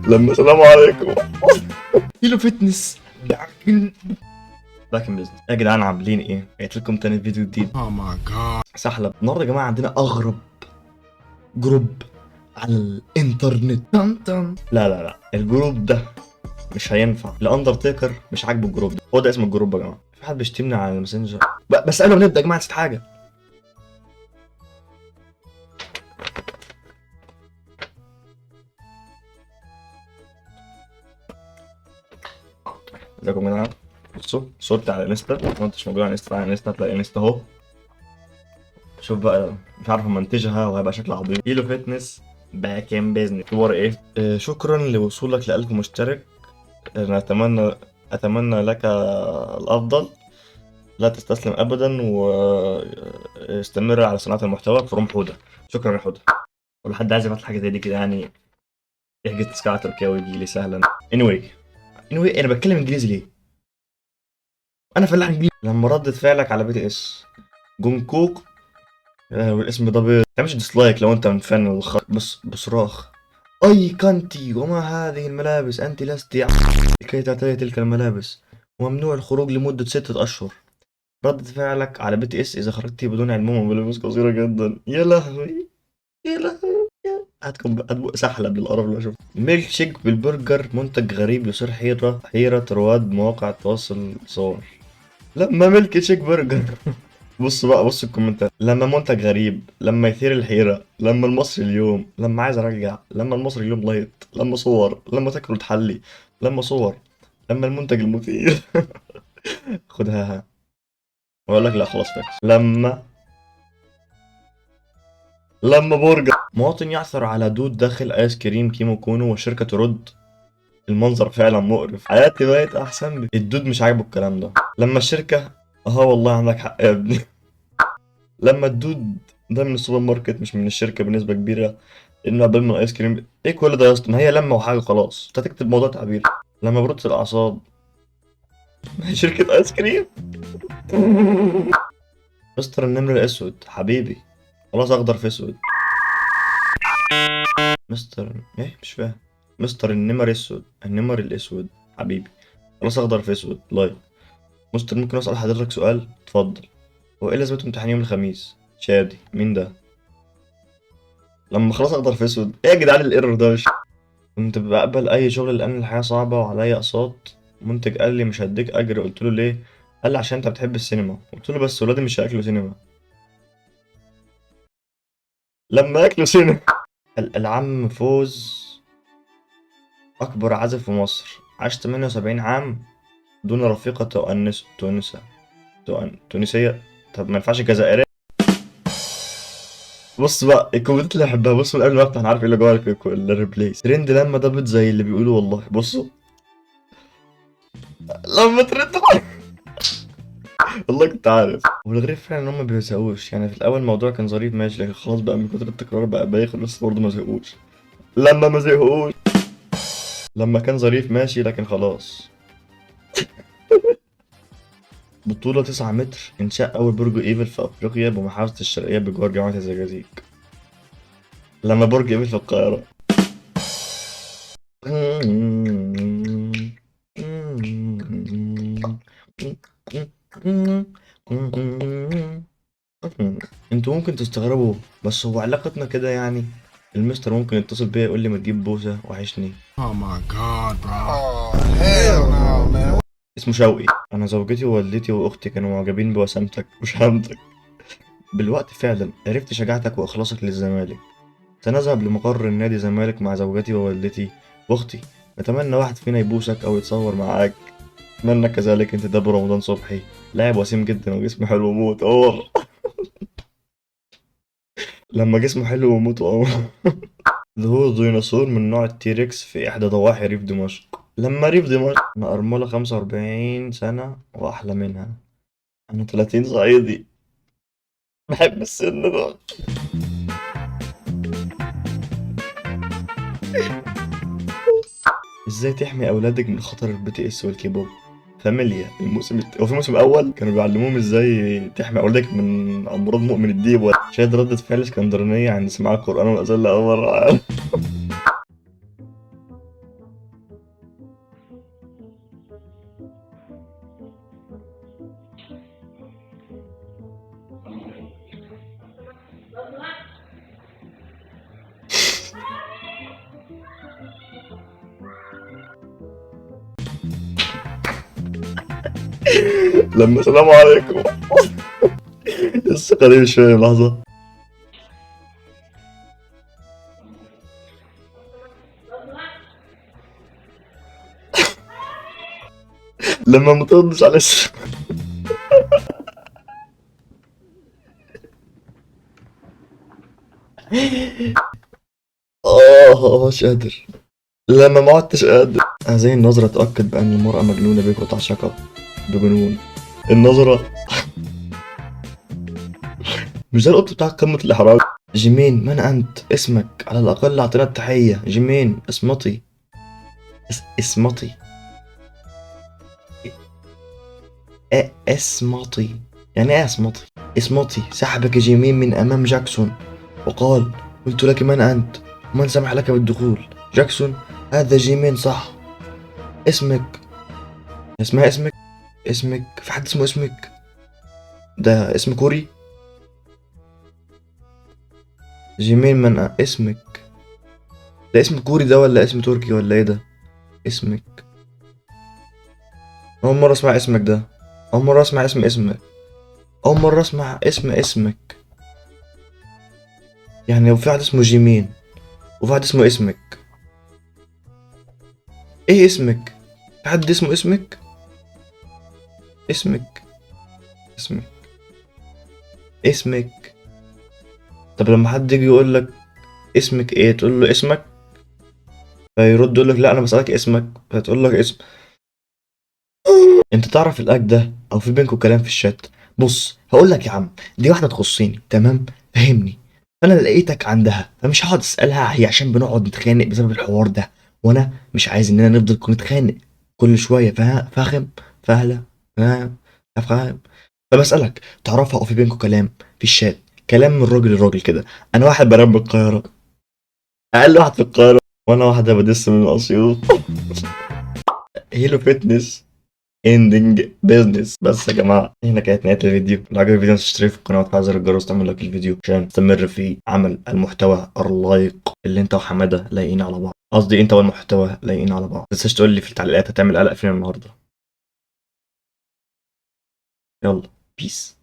لما السلام عليكم. كيلو فتنس باك ان بزنس يا جدعان، عاملين ايه؟ جيت لكم تاني فيديو جديد. Oh my god. سحلب النهارده يا جماعه، عندنا اغرب جروب على الانترنت. تم تم. لا لا لا، الجروب ده مش هينفع. الاندرتيكر مش عاجبه الجروب ده. هو ده اسم الجروب يا جماعه. في حد بيشتمني على الماسنجر. بس قبل ما نبدا يا جماعه نسيت حاجه. ازيكم يا جدعان؟ بصوا صورتي على الانستا، لو انت مش موجود على الانستا على الانستا هتلاقي الانستا اهو. شوف بقى، مش عارف منتجها وهيبقى شكلها عظيم. كيلو فتنس باك ان بيزنس. صور ايه؟ شكرا لوصولك ل 1000 مشترك. انا اتمنى لك الافضل. لا تستسلم ابدا واستمر على صناعه المحتوى. فروم حوده. شكرا يا حوده. ولو حد عايز يفتح حاجه زي دي كده يعني، يحجز تذكره تركيا ويجي لي سهلا. anyway انا بتكلم انجليزي ليه؟ انا فلاح انجليزي. لما ردت فعلك على بي تي اس جونكوك، والاسم ده تعملش ديسلايك لو انت من فان الخط. بس بصراخ اي كنتي وما هذه الملابس، انت لست لكي تعتدي تلك الملابس، وممنوع الخروج لمدة 6 اشهر. ردة فعلك على بي تي اس: اذا خرجتي بدون علمهم وملابس قصيرة جدا. يا لهوي يا لهوي. هتبقى سحلب للقرف اللي شفته. ميلك شيك بالبرجر منتج غريب يثير حيرة رواد مواقع التواصل. صور لما ميلك شيك برجر. بص بقى، بص الكومنتات. لما منتج غريب، لما يثير الحيرة، لما المصري اليوم، لما عايز ارجع، لما المصري اليوم لايت، لما صور، لما تاكل وتحلي، لما صور، لما المنتج المثير. خدها ها. واقول لك لا خلاص فاكس. لما برجر. مواطن يعثر على دود داخل ايس كريم كيمو كونو والشركة ترد: المنظر فعلا مقرف، حياتي بقت احسن. الدود مش عاجبه الكلام ده. لما الشركة: اه والله عندك حق يا ابني. لما الدود ده من السوبر ماركت مش من الشركة بنسبة كبيرة، لأنه قبل من ايس كريم. ايه كل ده يا اسطى؟ ما هي لما وحاجة خلاص، انت هتكتب موضوع تعبير. لما برودة الأعصاب. ما هي شركة ايس كريم. مستر النمر الأسود حبيبي، خلاص أخضر في أسود. مستر ايه؟ مش فاهم. مستر النمر الأسود، النمر الأسود حبيبي، خلاص أخضر في أسود. لايك. مستر ممكن أسأل حضرتك سؤال؟ اتفضل. هو ايه لازمته امتحان يوم الخميس؟ شادي مين ده؟ لما خلاص اخضر في اسود. ايه يا جدعان الايرور ده؟ مش كنت بقبل اي شغل لان الحياه صعبه وعليا اقساط. منتج قال لي مش هديك اجر، قلت له ليه؟ قال لي عشان انت بتحب السينما. قلت له بس ولادي مش هياكلوا سينما. لما ياكلوا سينما. العم فوز اكبر عازف في مصر عاش 78 عام دون رفيقه تونسيه. طب ما ينفعش جزائريه؟ بص بقى الكومنتات اللي بحبها. بص من قبل ما افتح انا عارف ايه اللي جوه الريبليس. ترند لما ضبط زي اللي بيقولوا والله. بصوا لما ترند. والله كنت عارف. والغريب فعلا ان هم ما بيزهقوش. يعني في الاول الموضوع كان ظريف ماشي، لكن خلاص بقى من كتر التكرار بقى بايخ، لسه برضه ما زهقوش. لما ما زهقوش. لما كان ظريف ماشي لكن خلاص. بطولة 9 متر إنشاء أول برج إيفل في أفريقيا بمحافظة الشرقية بجوار جامعة الزقازيق. لما برج إيفل في القاهرة. انتوا ممكن تستغربوا، بس هو علاقتنا كده يعني. المستر ممكن يتصل بيا يقول لي ما تجيب بوسه وحشني. Oh my god, bro. Oh, hell no, man. اسمه شوقي. انا زوجتي ووالدتي واختي كانوا معجبين بوسامتك وشهامتك. بالوقت فعلا عرفت شجاعتك واخلاصك للزمالك. سنذهب لمقر النادي الزمالك مع زوجتي ووالدتي واختي. نتمنى واحد فينا يبوسك او يتصور معاك. اتمنى كذلك انتداب رمضان صبحي، لاعب وسيم جدا وجسمه حلو موت. اوه. لما جسمه حلو وموت. اوه. ظهور ديناصور من نوع التيركس في إحدى ضواحي ريف دمشق. لما ريف دمشق. أنا أرملة 45 سنة وأحلى منها. أنا 30 صعيدي، بحب السن ده. إزاي تحمي أولادك من خطر البي تي إس والكيبوب؟ فاميليا هو في موسم أول كانوا بيعلموهم إزاي تحمي أولادك من أمراض مؤمن الديب. شاهد ردة فعل اسكندرانية عند سماع القرآن والأذان لأول مرة. لما سلام عليكم. الثقة دي مش فاهم لحظة. لما ما تردش على مش قادر. لما ما عدتش قادر. هذه النظرة تؤكد بأن المرأة مجنونة بك وتعشقك بجنون. النظرة. مش ده القط بتاع قمة الإحراج؟ جيمين، من أنت؟ اسمك على الأقل أعطينا التحية. جيمين اصمتي. اصمتي. اصمتي. يعني ايه اصمتي؟ اصمتي. سحبك جيمين من أمام جاكسون وقال: قلت لك من أنت؟ ومن سمح لك بالدخول؟ جاكسون: هذا جيمين صح. اسمك. اسمها اسمك. اسمك في حد اسمه اسمك؟ ده اسم كوري؟ جيمين من اسمك؟ ده اسم كوري ده ولا اسم تركي ولا ايه ده؟ اسمك. أول مرة اسمع اسمك ده. أول مرة اسمع اسمك. أول مرة اسمع اسمك. يعني في واحد اسمه جيمين وفي واحد اسمه اسمك. ايه اسمك؟ في حد اسمه اسمك؟ اسمك. اسمك. اسمك. طب لما حد يجي يقول لك اسمك ايه تقول له اسمك، فيرد يقول لك لا انا بسألك اسمك، فتقول لك اسم. انت تعرف الاك ده او في بينكم كلام في الشات؟ بص هقول لك يا عم، دي واحده تخصني تمام، فهمني. انا لقيتك عندها فمش هقعد اسالها، هي عشان بنقعد نتخانق بسبب الحوار ده، وانا مش عايز اننا نفضل نتخانق كل شويه. فاهم؟ فاهله؟ فاهم؟ فاهم؟ فبسالك تعرفها او في بينكم كلام في الشات، كلام من راجل لراجل كده. انا واحد بنام من القاهره، اقل واحد في القاهره، وانا واحده بدس من اسيوط. هيلو فتنس اندنج بيزنس. بس يا جماعه هنا كانت نهايه الفيديو. لو عجبك الفيديو تشترك في القناه وتفعل زر الجرس تعمل لايك للفيديو عشان تستمر في عمل المحتوى اللايق اللي انت وحماده لايقين على بعض. قصدي انت والمحتوى لايقين على بعض. متنساش تقول لي في التعليقات هتعمل قلق فين النهارده. يلا بيس.